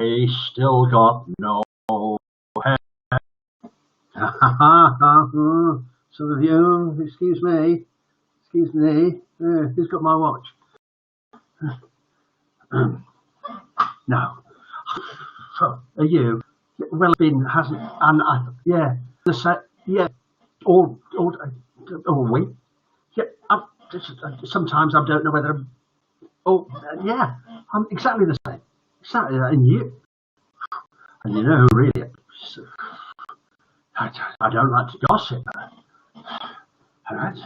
He's still got no hair. Some of you, excuse me. Who's got my watch? No. Are you? Well, been hasn't, and yeah, the set, yeah, all week. Yeah, sometimes I don't know whether I'm. Oh, yeah, I'm exactly the same. Exactly that, and you know, really, I don't like to gossip. All right.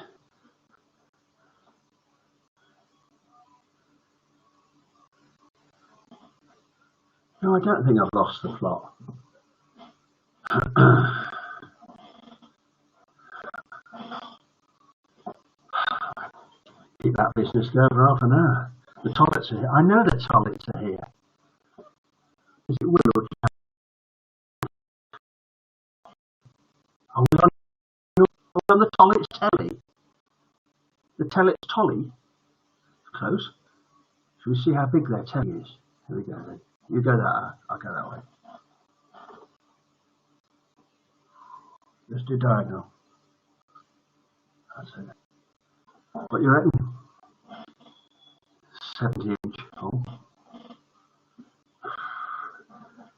No, I don't think I've lost the plot. Keep that business going for half an hour. The toilets are here. I know the toilets are here. Is it Will? Are we on the toilets telly? The toilets tolly? Close. Shall we see how big their telly is? Here we go then. You go that, I'll go that way. Just do diagonal. That's it. What you reckon? 70-inch. Oh.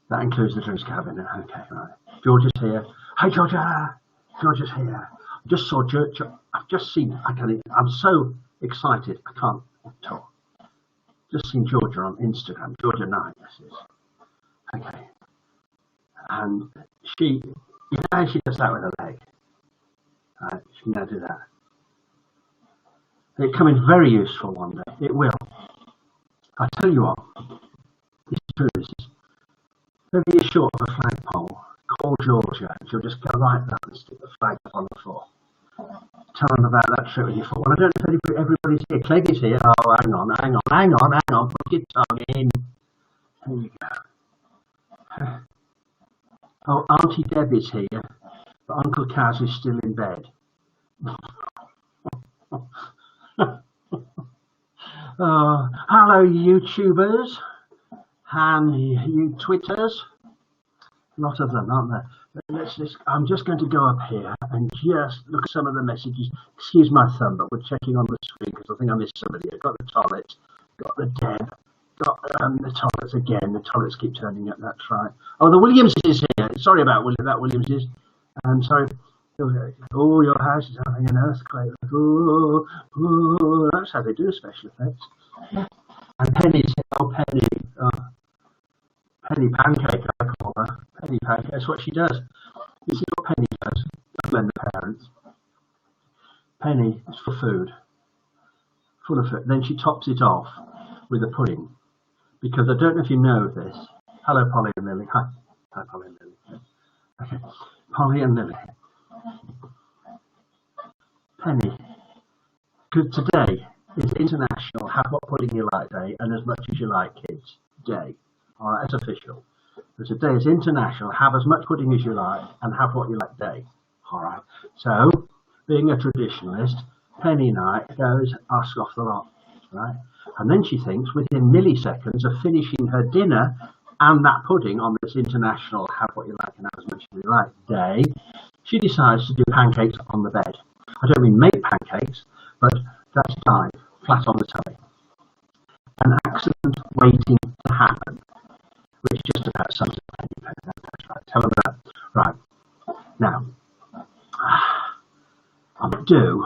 That includes the drinks cabinet. Okay, right. George is here. Hi, Georgia. George is here. I just saw George. I've just seen. I'm so excited. I can't talk. Just seen Georgia on Instagram. Georgia Knight. This is. Okay. And she, you know how she does that with her leg? Right, she can now do that. It'll come in very useful one day. It will. I tell you what, it's true. This is very short of a flagpole. Call Georgia and she'll just go like that and stick the flag up on the floor. Tell them about that trip with your foot. Well, I don't know if everybody's here. Clegg is here. Oh, hang on. Put your tongue in. There you go. Oh, Auntie Deb is here, but Uncle Kaz is still in bed. Hello, YouTubers and you Twitters. A lot of them, aren't there? I'm just going to go up here and just look at some of the messages. Excuse my thumb, but we're checking on the screen because I think I missed somebody. I've got the toilets, got the Deb, got the toilets again. The toilets keep turning up, that's right. Oh, the Williams is here. Sorry about that Williams is. I'm sorry. Oh, your house is having an earthquake. Oh, that's how they do special effects. And Penny's here. Oh, Penny. Oh. Penny Pancake, I call her. Penny Pancake, that's what she does. This is what Penny does. Don't blame the parents. Penny is for food. Full of food. Then she tops it off with a pudding. Because I don't know if you know this. Hello, Polly and Lily. Hi. Hi, Polly and Lily. Okay. Polly and Lily. Penny. Because today is International Have What Pudding You Like Day and As Much As You Like Kids Day. All right, it's official. So today is International Have As Much Pudding As You Like and Have What You Like Day. All right. So, being a traditionalist, Penny Knight goes ask off the lot, right? And then she thinks within milliseconds of finishing her dinner and that pudding on this International Have What You Like and Have As Much As You Like Day, she decides to do pancakes on the bed. I don't mean make pancakes, but that's dive, flat on the tummy. An accident waiting to happen. Which just about sums up Penny. That's right. Tell them that. Right. Now, I'm going to do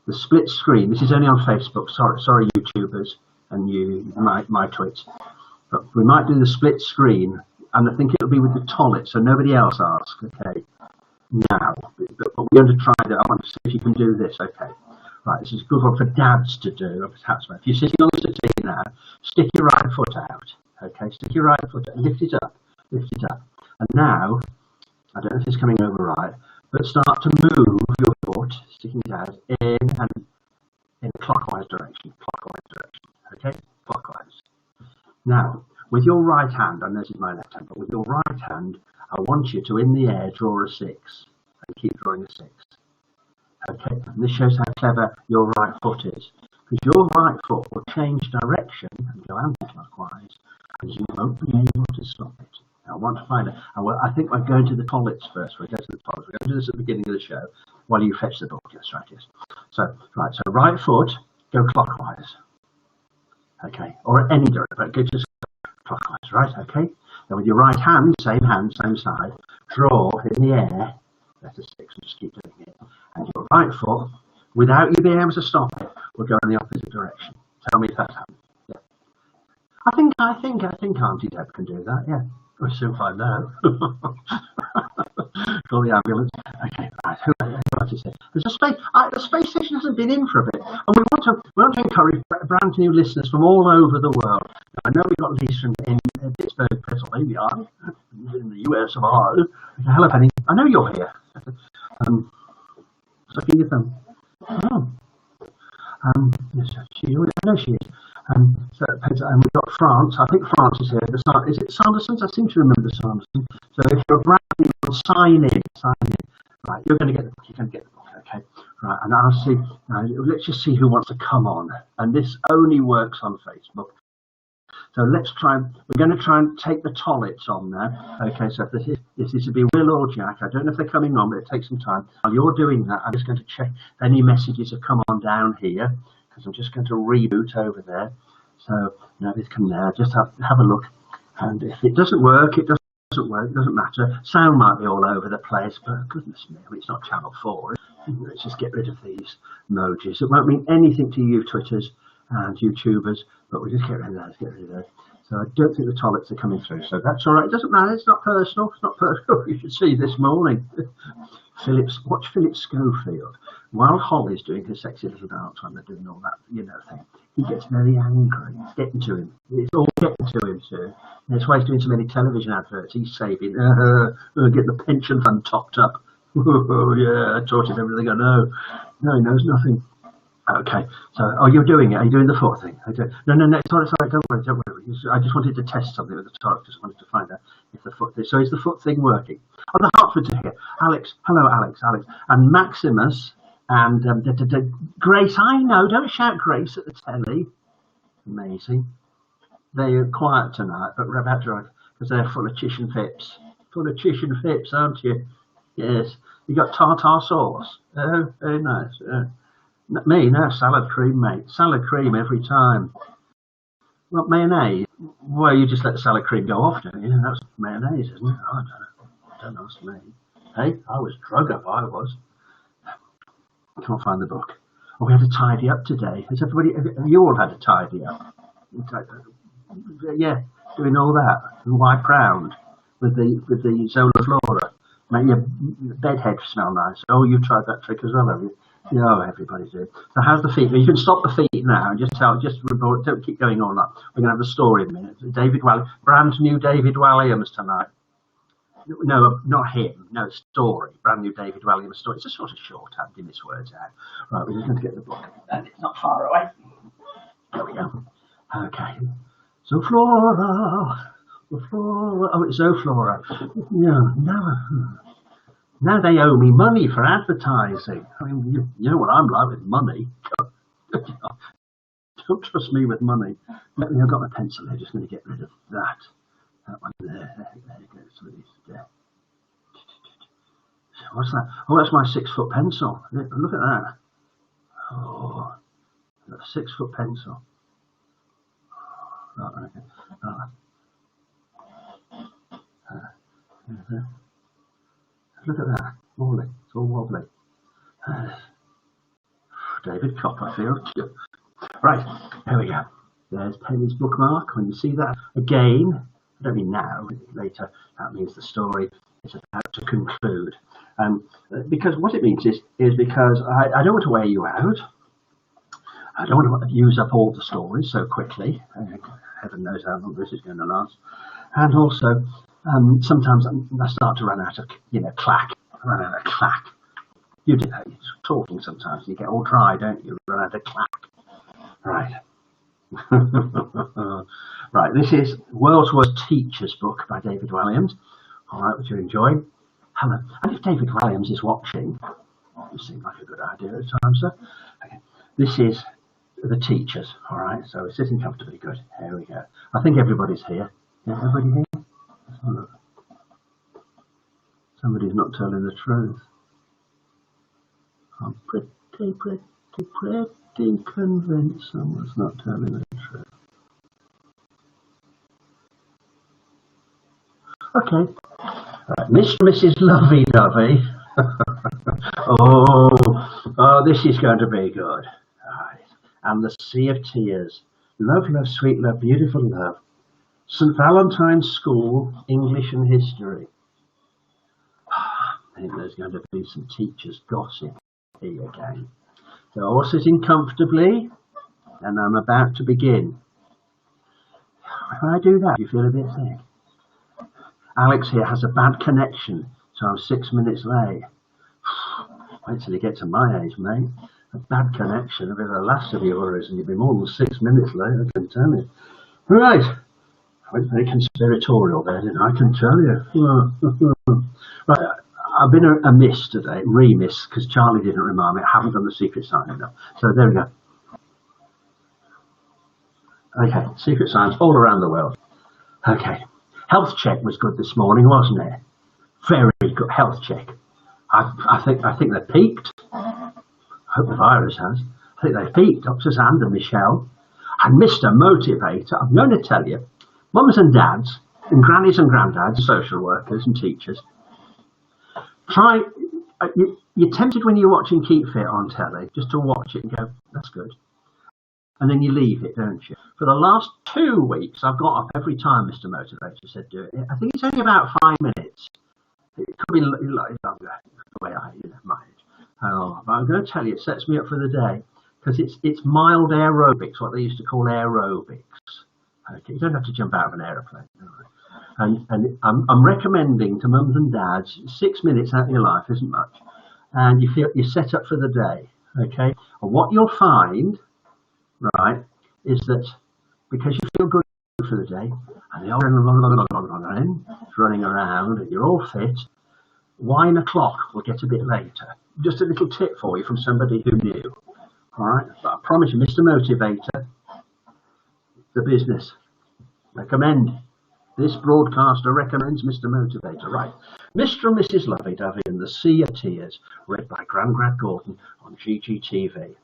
the split screen. This is only on Facebook. Sorry, YouTubers and you, my tweets. But we might do the split screen, and I think it'll be with the toilet, so nobody else asks. Okay. Now, but we're going to try that. I want to see if you can do this. Okay. Right. This is a good one for dads to do. Perhaps if you're sitting on the settee now, stick your right foot out. Okay, stick your right foot out, lift it up, and now, I don't know if it's coming over right, but start to move your foot, sticking it out, in a clockwise direction, okay, clockwise. Now, with your right hand, and this is my left hand, but with your right hand, I want you to, in the air, draw a 6, and keep drawing a 6. Okay, and this shows how clever your right foot is, because your right foot will change direction and go anti-clockwise, and you won't be able to stop it. Now, I want to find out. I think we're going to the toilets first. We'll go to the toilets. We're going to do this at the beginning of the show while you fetch the book. Yes, right, yes. So right foot, go clockwise. Okay, or any direction, but go just clockwise, right? Okay. Then with your right hand, same side, draw in the air, letter 6, and just keep doing it. And your right foot, without you being able to stop it, will go in the opposite direction. Tell me if that's happened. Yeah. I think Auntie Deb can do that. Yeah. We'll soon find out. Call the ambulance. Okay, right. Who is it? There's a space. The space station hasn't been in for a bit, and we want to encourage brand new listeners from all over the world. Now, I know we've got Lisa in Pittsburgh, Pennsylvania, in the US of R. Hello, Penny. I know you're here. Sucking your thumb. Oh. Yes, I know she is. And we've got France. I think France is here. Is it Sanderson's? I seem to remember Sanderson. So if you're brand new, sign in. Right, you're going to get the book. You're going to get the book. Okay. Right, and I'll see. Let's just see who wants to come on. And this only works on Facebook. So let's try. We're going to try and take the Tollets on there. Okay. So if this is to be Will or Jack. I don't know if they're coming on, but it takes some time. While you're doing that, I'm just going to check if any messages have come on down here. I'm just going to reboot over there. So now it's come there. Just have a look. And if it doesn't work, it doesn't work. It doesn't matter. Sound might be all over the place, but goodness me, it's not Channel 4. Let's just get rid of these emojis. It won't mean anything to you Twitters and YouTubers, but we'll just get rid of those. Get rid of those. So I don't think the Tollets are coming through. So that's all right. It doesn't matter. It's not personal. It's not personal. You should see this morning. Watch Philip Schofield. While Holly's doing her sexy little dance when they're doing all that, thing, he gets very angry. It's getting to him. It's all getting to him, sir. That's why he's doing so many television adverts. He's saving, get the pension fund topped up. Oh, yeah, I taught him everything I know. No, he knows nothing. Okay, so, you're doing it. Are you doing the foot thing? No, sorry, don't worry. I just wanted to test something with the torch. Just wanted to find out if the foot thing. So is the foot thing working? Oh, the Hartford's here. Alex, hello, Alex, and Maximus. And Grace, I know, don't shout Grace at the telly. Amazing. They're quiet tonight, but we're about to, because they're full of chish and fips. Full of chish and fips, aren't you? Yes. You got tartar sauce. Oh, very nice. Me, no, salad cream, mate. Salad cream every time. What, mayonnaise? Well, you just let the salad cream go off, don't you? That's mayonnaise, isn't it? I don't know. It's me. Hey, I was drug up, I was. Can't find the book. Oh, we had to tidy up today. Have you all had to tidy up? Yeah, doing all that. And wipe round with the Zola Flora. Make your bed head smell nice. Oh, you tried that trick as well, have you? Yeah, everybody did. So how's the feet? You can stop the feet now and just report. Don't keep going on that. We're going to have a story in a minute. David Walliams, brand new David Walliams tonight. No, not him. No, story. Brand new David Walliams story. It's a sort of shorthand in his words out. Right, we're just going to get the book. And it's not far away. There we go. Okay. So Flora. Oh, it's Zoflora. Now they owe me money for advertising. I mean, you know what I'm like with money. Don't trust me with money. I've got my pencil here. Just going to get rid of that. That one there. There you go. So there. What's that? Oh, that's my 6-foot pencil. Look at that. Oh, a 6-foot pencil. Right, okay. Look at that. Wobbly. It's all wobbly. David Copperfield. Right, here we go. There's Penny's bookmark. When you see that again, I don't mean now, later, that means the story is about to conclude. Because what it means is because I don't want to wear you out. I don't want to use up all the stories so quickly. Heaven knows how long this is going to last. And also, sometimes I start to run out of, clack. Run out of clack. You do that. You're talking sometimes. You get all dry, don't you? Run out of clack. Right. Right. This is World's Worst Teacher's Book by David Walliams. All right, which you're enjoying. Hello. And if David Walliams is watching, it seemed like a good idea at times, sir. Okay. This is the teachers. All right, so we're sitting comfortably. Good. Here we go. I think everybody's here. Is everybody here? Let's have a look. Somebody's not telling the truth. I'm pretty convinced someone's not telling the truth. Okay. Right. Mr. and Mrs. Lovey-Dovey. oh, this is going to be good. Right. And the Sea of Tears. Love, love, sweet love, beautiful love. St. Valentine's School, English and History. I think there's going to be some teachers' gossip here again. So all sitting comfortably, and I'm about to begin. If I do that, you feel a bit sick. Alex here has a bad connection, so I'm 6 minutes late. Wait till you get to my age, mate. A bad connection will be the last of your worries, and you'll be more than 6 minutes late, I can tell you. Right. I went very conspiratorial there, didn't I? I can tell you. Right. I've been amiss today, remiss, because Charlie didn't remind me. I haven't done the secret sign enough. So there we go. Okay, secret signs all around the world. Okay, health check was good this morning, wasn't it? Very good health check. I think they peaked. I hope the virus has. I think they peaked. Dr. Sand and Michelle and Mr. Motivator. I'm going to tell you, mums and dads and grannies and granddads, social workers and teachers. Try. You're tempted when you're watching Keep Fit on telly just to watch it and go, that's good. And then you leave it, don't you? For the last 2 weeks, I've got up every time Mr. Motivator said do it. I think it's only about 5 minutes. It could be longer, the way I manage. But I'm going to tell you, it sets me up for the day because it's mild aerobics, what they used to call aerobics. Okay, you don't have to jump out of an aeroplane. And I'm recommending to mums and dads, 6 minutes out of your life isn't much, and you're set up for the day. Okay, and what you'll find, right, is that because you feel good for the day, and you're running around, and you're all fit, 1 o'clock will get a bit later. Just a little tip for you from somebody who knew. All right, but I promise you, Mr. Motivator, the business, recommend. This broadcaster recommends Mr. Motivator. Right. Mr. and Mrs. Lovey-Dovey and the Sea of Tears, read by Grandad Gordon on GGTV.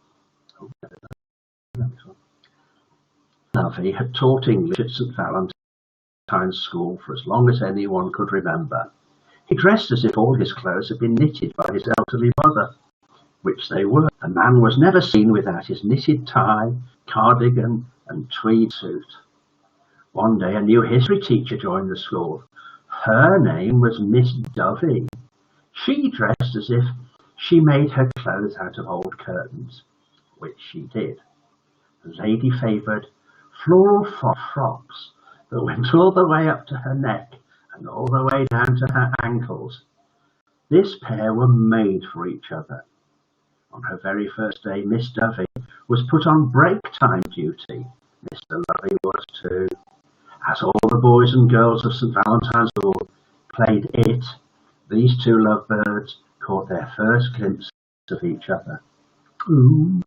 Lovey had taught English at St. Valentine's School for as long as anyone could remember. He dressed as if all his clothes had been knitted by his elderly mother, which they were. A man was never seen without his knitted tie, cardigan and tweed suit. One day a new history teacher joined the school. Her name was Miss Dovey. She dressed as if she made her clothes out of old curtains, which she did. The lady favoured floral frocks that went all the way up to her neck and all the way down to her ankles. This pair were made for each other. On her very first day, Miss Dovey was put on break time duty. Mr. Lovey was too. As all the boys and girls of St. Valentine's School played it, these two lovebirds caught their first glimpse of each other. Ooh.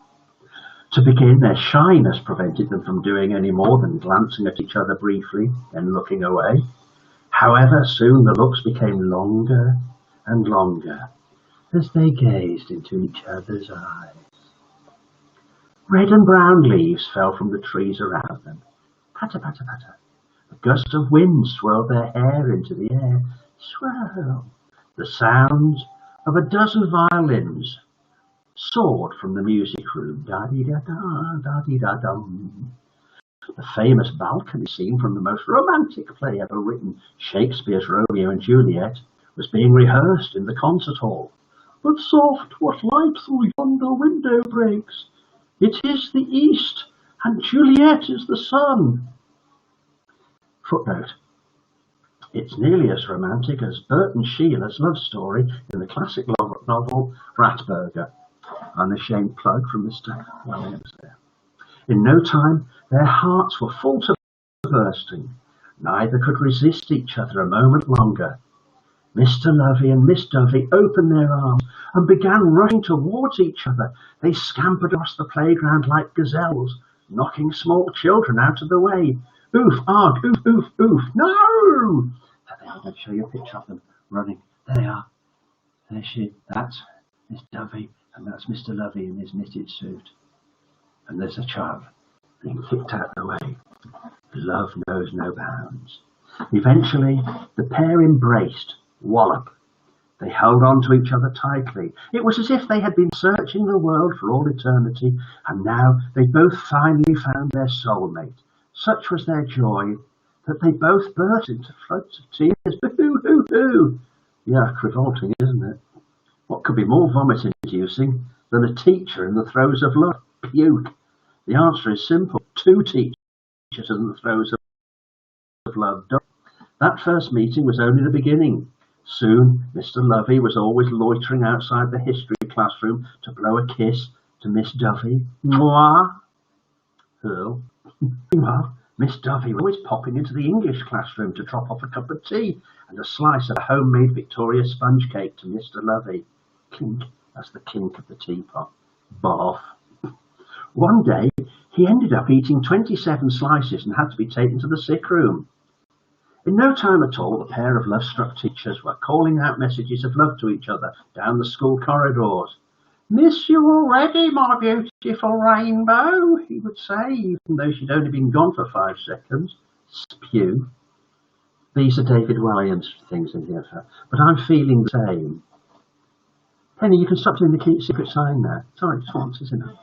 To begin, their shyness prevented them from doing any more than glancing at each other briefly, then looking away. However, soon the looks became longer and longer as they gazed into each other's eyes. Red and brown leaves fell from the trees around them. Patter, patter, patter. A gust of wind swirled their hair into the air. Swirl. The sounds of a dozen violins soared from the music room. Da-dee-da-da, da-dee-da-dum. The famous balcony scene from the most romantic play ever written, Shakespeare's Romeo and Juliet, was being rehearsed in the concert hall. But soft, what light through yonder window breaks? It is the east, and Juliet is the sun. Footnote. It's nearly as romantic as Bert and Sheila's love story in the classic novel Ratburger. Unashamed plug from Mr. Williams there. In no time, their hearts were full to bursting. Neither could resist each other a moment longer. Mr. Lovey and Miss Dovey opened their arms and began running towards each other. They scampered across the playground like gazelles, knocking small children out of the way. Oof, arg, oof, oof, oof. No! There they are. I'll show you a picture of them running. There they are. There she. That's Miss Dovey, and that's Mr. Lovey in his knitted suit. And there's a child being kicked out of the way. Love knows no bounds. Eventually, the pair embraced. Wallop. They held on to each other tightly. It was as if they had been searching the world for all eternity, and now they both finally found their soulmate. Such was their joy that they both burst into floods of tears. Boo-hoo-hoo-hoo! Yeah, revolting, isn't it? What could be more vomit-inducing than a teacher in the throes of love? Puke. The answer is simple. Two teachers in the throes of love. That first meeting was only the beginning. Soon, Mr. Lovey was always loitering outside the history classroom to blow a kiss to Miss Dovey. Mwah! Earl. Meanwhile, Miss Dovey was always popping into the English classroom to drop off a cup of tea and a slice of homemade Victoria sponge cake to Mr. Lovey. Clink, that's the clink of the teapot. Boff. One day, he ended up eating 27 slices and had to be taken to the sick room. In no time at all, the pair of love-struck teachers were calling out messages of love to each other down the school corridors. "Miss you already, my beautiful rainbow," he would say, even though she'd only been gone for 5 seconds. Spew. These are David Williams things in here, but I'm feeling the same. Penny, you can stop doing the secret sign there. Sorry, just once, isn't it?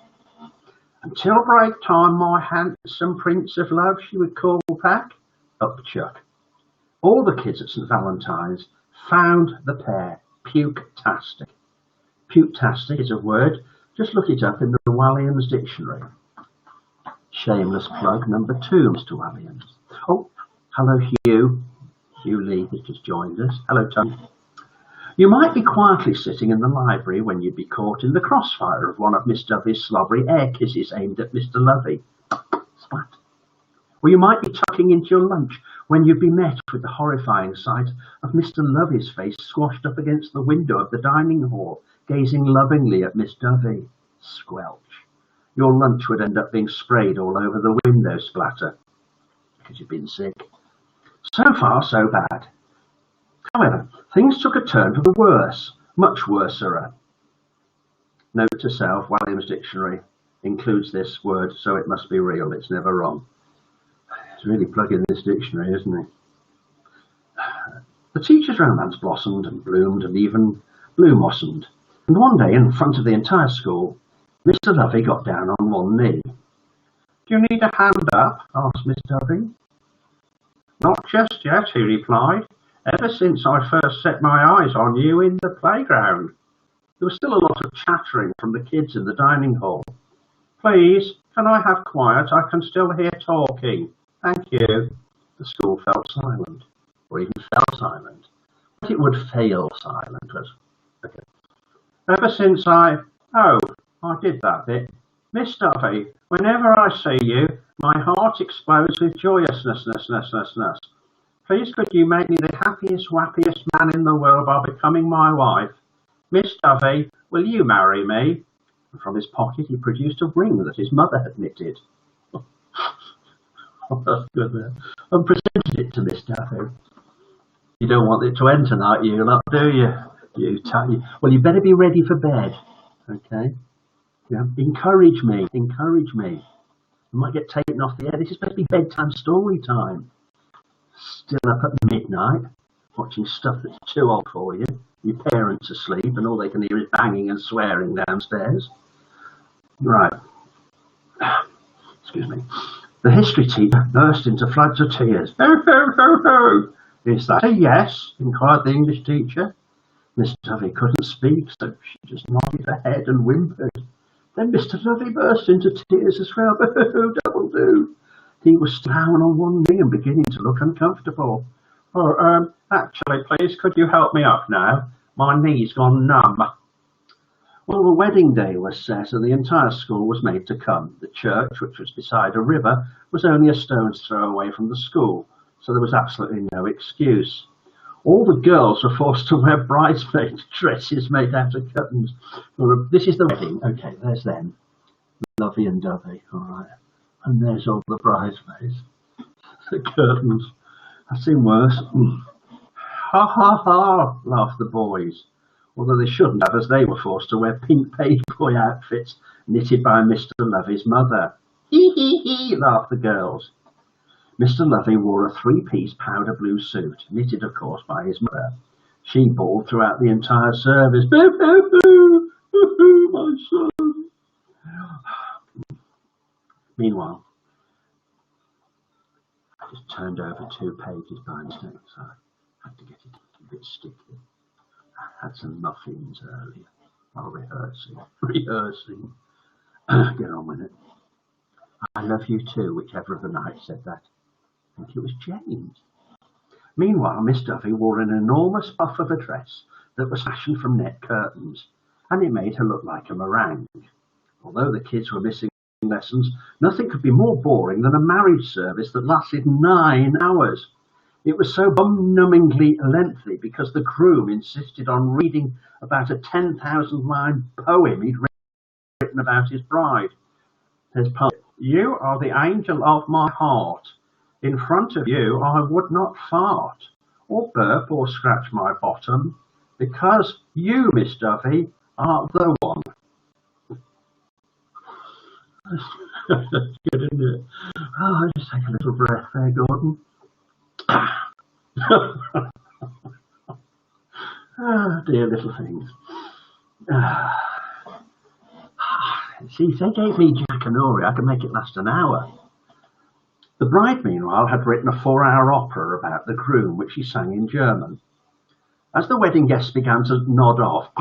"Until break time, my handsome prince of love," she would call back. Up Chuck. All the kids at St. Valentine's found the pair puke-tastic. Puke-tastic is a word. Just look it up in the Williams dictionary. Shameless plug number 2, Mr. Williams. Oh, hello, Hugh. Hugh Lee has just joined us. Hello, Tony. You might be quietly sitting in the library when you'd be caught in the crossfire of one of Miss Dovey's slobbery air kisses aimed at Mr. Lovey. Splat. Or you might be tucking into your lunch when you'd be met with the horrifying sight of Mr. Lovey's face squashed up against the window of the dining hall, gazing lovingly at Miss Dovey. Squelch. Your lunch would end up being sprayed all over the window splatter because you've been sick. So far, so bad. However, things took a turn for the worse, much worser. Note to self, Williams Dictionary includes this word, so it must be real, it's never wrong. It's really plugging this dictionary, isn't it? The teacher's romance blossomed and bloomed and even blossomed. And one day, in front of the entire school, Mr. Lovey got down on one knee. "Do you need a hand up?" asked Miss Dovey. "Not just yet," he replied. "Ever since I first set my eyes on you in the playground." There was still a lot of chattering from the kids in the dining hall. "Please, can I have quiet? I can still hear talking. Thank you." The school fell silent, or even fell silent. But it would fail silent. Okay. "Ever since I did that bit. Miss Dovey, whenever I see you, my heart explodes with joyousness. Please could you make me the happiest, wappiest man in the world by becoming my wife? Miss Dovey, will you marry me?" And from his pocket he produced a ring that his mother had knitted. Oh, that's good there. And presented it to Miss Dovey. You don't want it to end tonight, you lot, do you? Well, you better be ready for bed. Okay? Yeah. Encourage me. You might get taken off the air. This is supposed to be bedtime story time. Still up at midnight, watching stuff that's too old for you. Your parents asleep and all they can hear is banging and swearing downstairs. Right. Excuse me. The history teacher burst into floods of tears. "Ho, ho, ho, ho! Is that a yes?" inquired the English teacher. Miss Dovey couldn't speak, so she just nodded her head and whimpered. Then Mr. Lovey burst into tears as well. Double do. He was down on one knee and beginning to look uncomfortable. Actually, please, could you help me up now? My knee's gone numb." Well, the wedding day was set and the entire school was made to come. The church, which was beside a river, was only a stone's throw away from the school, so there was absolutely no excuse. All the girls were forced to wear bridesmaid dresses made out of curtains. This is the wedding. Okay, there's them. Lovey and Dovey. All right. And there's all the bridesmaids. The curtains. I've seen worse. Ha ha ha, laughed the boys. Although they shouldn't have, as they were forced to wear pink pageboy outfits knitted by Mr. Lovey's mother. Hee hee hee, laughed the girls. Mr. Lovey wore a three-piece powder blue suit, knitted of course by his mother. She bawled throughout the entire service, boo boo boo, boo boo, my son. Meanwhile, I just turned over 2 pages by mistake, so I had to get it a bit sticky. I had some muffins earlier while rehearsing. Get on with it. I love you too, whichever of the knights said that. I think it was James. Meanwhile, Miss Dovey wore an enormous puff of a dress that was fashioned from net curtains, and it made her look like a meringue. Although the kids were missing lessons, nothing could be more boring than a marriage service that lasted 9 hours. It was so bum-numbingly lengthy because the groom insisted on reading about a 10,000-line poem he'd written about his bride. His poem, "You are the angel of my heart. In front of you I would not fart, or burp or scratch my bottom, because you, Miss Dovey, are the one." That's good, isn't it? Oh, just take a little breath there, Gordon. Oh, dear little things. See, if they gave me Jack and Ori, I could make it last an hour. The bride, meanwhile, had written a 4-hour opera about the groom, which she sang in German. As the wedding guests began to nod off,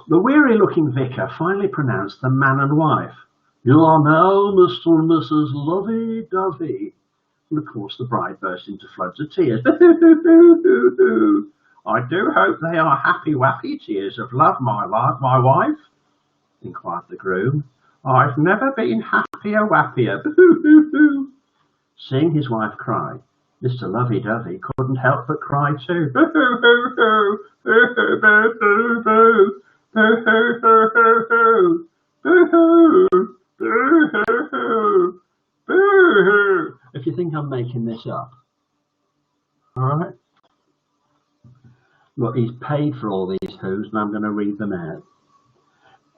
the weary-looking vicar finally pronounced them man and wife. "You are now Mr. and Mrs. Lovey-Dovey." And of course the bride burst into floods of tears. "I do hope they are happy-wappy tears of love, my wife," inquired the groom. "I've never been happier-wappier." Seeing his wife cry, Mr. Lovey-Dovey couldn't help but cry too. If you think I'm making this up, all right? Look, he's paid for all these who's, and I'm going to read them out.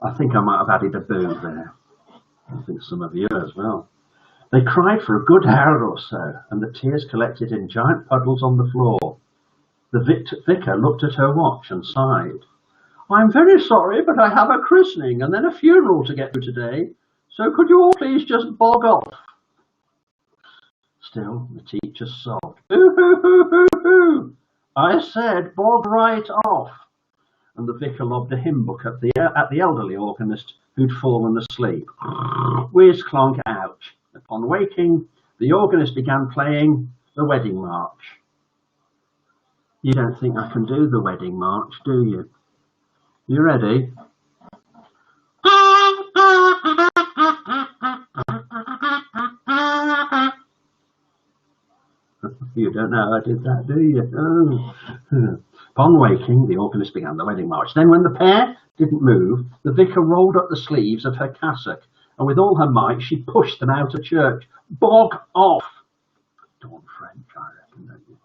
I think I might have added a boo there. I think some of you as well. They cried for a good hour or so, and the tears collected in giant puddles on the floor. The vicar looked at her watch and sighed. "I'm very sorry, but I have a christening and then a funeral to get to today, so could you all please just bog off?" Still, the teacher sobbed. "Boo-hoo-hoo-hoo-hoo! I said bog right off." And the vicar lobbed a hymn book at the elderly organist who'd fallen asleep. Whiz, clonk, ouch. Upon waking, the organist began playing the wedding march. You don't think I can do the wedding march, do you? You ready? You don't know I did that, do you? Oh. Upon waking, the organist began the wedding march. Then when the pair didn't move, the vicar rolled up the sleeves of her cassock, and with all her might, she pushed them out of church. Bog off! Dawn French, I reckon, don't you?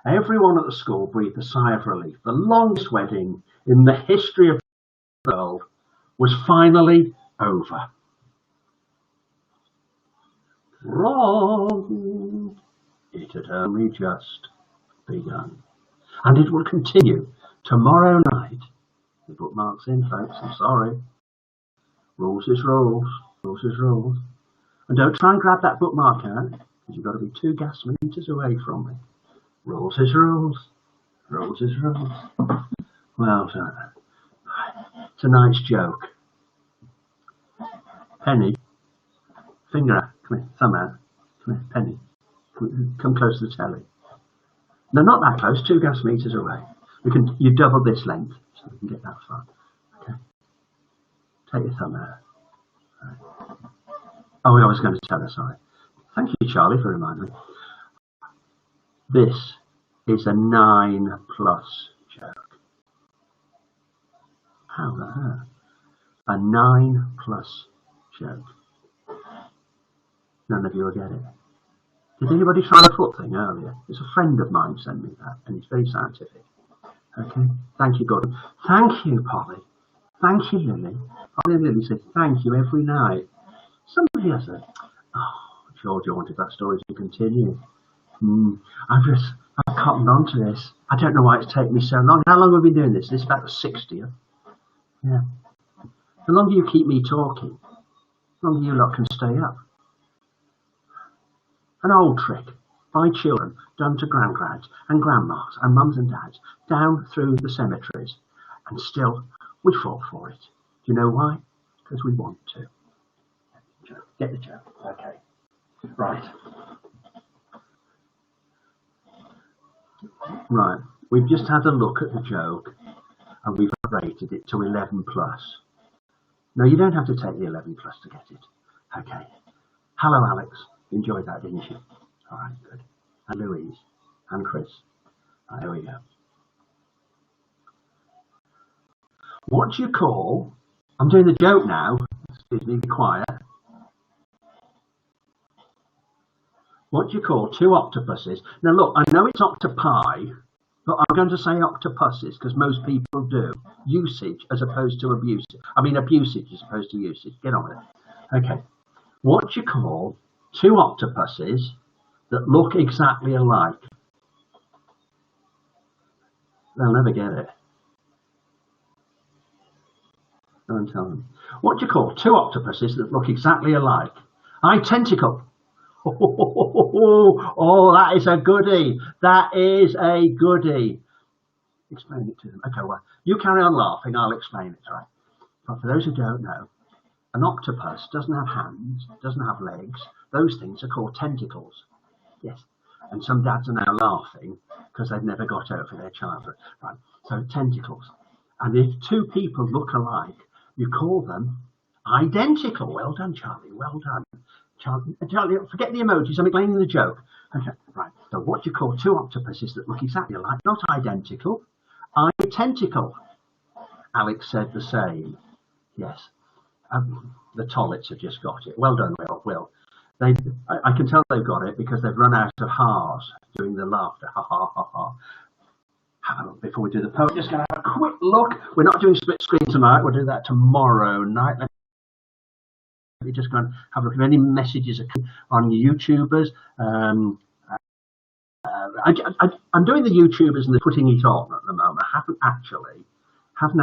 Everyone at the school breathed a sigh of relief. The longest wedding in the history of the world was finally over. Wrong! It had only just begun. And it will continue tomorrow night. The bookmark's in, folks, I'm sorry. Rules is rules. Rules is rules. And don't try and grab that bookmark out, because you've got to be 2 gas meters away from me. Rules is rules. Rules is rules. Well, tonight's joke. Penny, finger out, come here, thumb out. Come here, Penny. Come close to the telly. No, not that close, 2 gas meters away. You double this length, so we can get that far. Okay. Take your thumb out. Right. Oh, I was going to tell her, sorry. Thank you, Charlie, for reminding me. This is a 9 plus joke? How the hell? A 9 plus joke. None of you will get it. Did anybody try the foot thing earlier? It's a friend of mine sent me that, and it's very scientific. Okay, thank you, Gordon. Thank you, Polly. Thank you, Lily. Polly and Lily said thank you every night. Somebody else said, oh, Georgia wanted that story to continue. I've cottoned on to this. I don't know why it's taken me so long. How long have we been doing this? This is about the 60th. Yeah. The longer you keep me talking, the longer you lot can stay up. An old trick by children done to granddads and grandmas and mums and dads down through the cemeteries, and still we fall for it. Do you know why? Because we want to. Get the joke. Okay. Right. Right. We've just had a look at the joke and we've rated it to 11 plus. No, you don't have to take the 11 plus to get it. Okay. Hello, Alex. You enjoyed that, didn't you? All right, good. And Louise and Chris. Right, here we go. What do you call? I'm doing the joke now. Excuse me, be quiet. What do you call 2 octopuses? Now look, I know it's octopi, but I'm going to say octopuses because most people do. Usage as opposed to abuse. I mean abusage as opposed to usage. Get on with it. Okay. What do you call 2 octopuses that look exactly alike? They'll never get it. Go and tell them. What do you call 2 octopuses that look exactly alike? Identical. Oh, that is a goodie. That is a goodie. Explain it to them. Okay, well, you carry on laughing. I'll explain it, right? But for those who don't know, an octopus doesn't have hands, doesn't have legs. Those things are called tentacles. Yes. And some dads are now laughing because they've never got over their childhood. Right. So tentacles. And if 2 people look alike, you call them identical. Well done, Charlie. Well done. Charlie, forget the emojis. I'm explaining the joke. Okay, right. So what do you call 2 octopuses that look exactly alike? Not identical. Identical. Alex said the same. Yes. The Tollets have just got it. Well done, Will. I can tell they've got it because they've run out of ha's doing the laughter. Ha ha ha ha. Have a look before we do the poem. Just going to have a quick look. We're not doing split screen tonight. We'll do that tomorrow night. Let me just go and have a look at any messages on YouTubers. I'm doing the YouTubers and they're putting it on at the moment. I haven't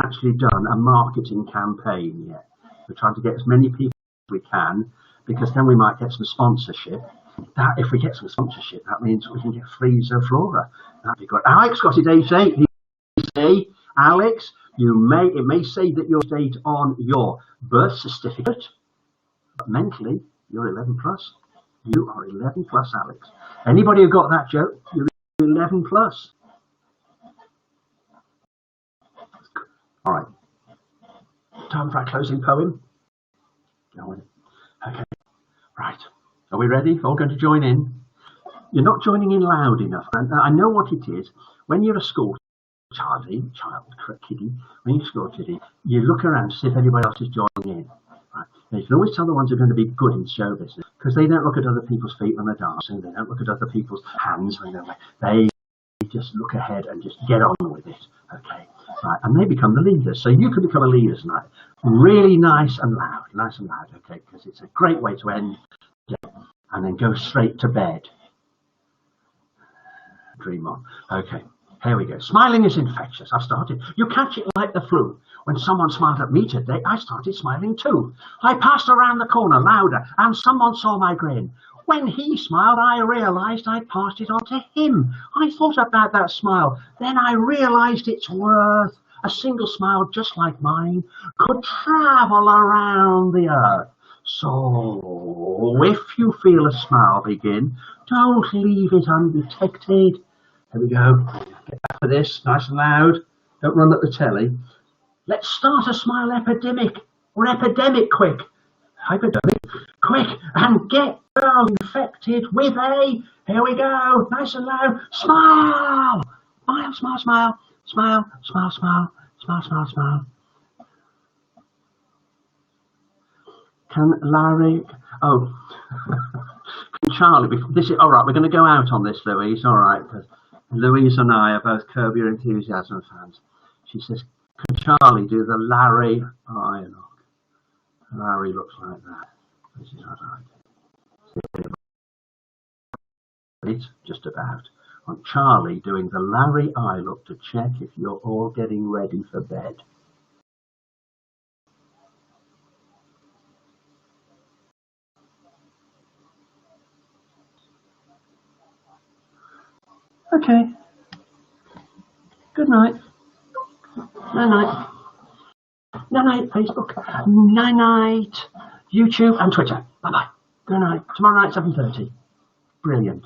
actually done a marketing campaign yet. We're trying to get as many people as we can because then we might get some sponsorship. That if we get some sponsorship, that means we can get free Zoflora. That'd be good. Alex got it age 8. You see, Alex, it may say that your date on your birth certificate. But mentally, you're 11 plus. You are 11 plus, Alex. Anybody who got that joke, you're 11 plus. All right. Time for our closing poem. Okay. Right. Are we ready? All going to join in? You're not joining in loud enough. And I know what it is. When you're a school kiddie, when you're a school kiddie, you look around to see if anybody else is joining in. Right. Now, you can always tell the ones who are going to be good in show business because they don't look at other people's feet when they're dancing. They don't look at other people's hands when they just look ahead and just get on with it. Okay. Right. And they become the leaders. So you can become a leader tonight. Really nice and loud. Okay. Because it's a great way to end the day and then go straight to bed. Dream on. Okay. Here we go. Smiling is infectious. I've started. You catch it like the flu. When someone smiled at me today, I started smiling too. I passed around the corner louder and someone saw my grin. When he smiled, I realized I'd passed it on to him. I thought about that smile. Then I realized its worth. A single smile just like mine could travel around the earth. So if you feel a smile begin, don't leave it undetected. Here we go. Get back for this, nice and loud. Don't run at the telly. Let's start a smile epidemic. We're epidemic quick. Hyperdemic. quick and get girl infected with a, here we go, nice and loud, smile, smile, smile, smile, smile, smile, smile, smile, smile, smile. Can Larry, oh, can Charlie, this is, all right, we're going to go out on this, Louise, all right, because Louise and I are both Curb Your Enthusiasm fans. She says, can Charlie do the Larry eye look? Larry looks like that. This is what I do. It's just about on Charlie doing the Larry eye look to check if you're all getting ready for bed. Okay. Good night. Night night. Night night, Facebook. Night night, YouTube and Twitter. Bye bye. Good night. Tomorrow night, 7:30. Brilliant.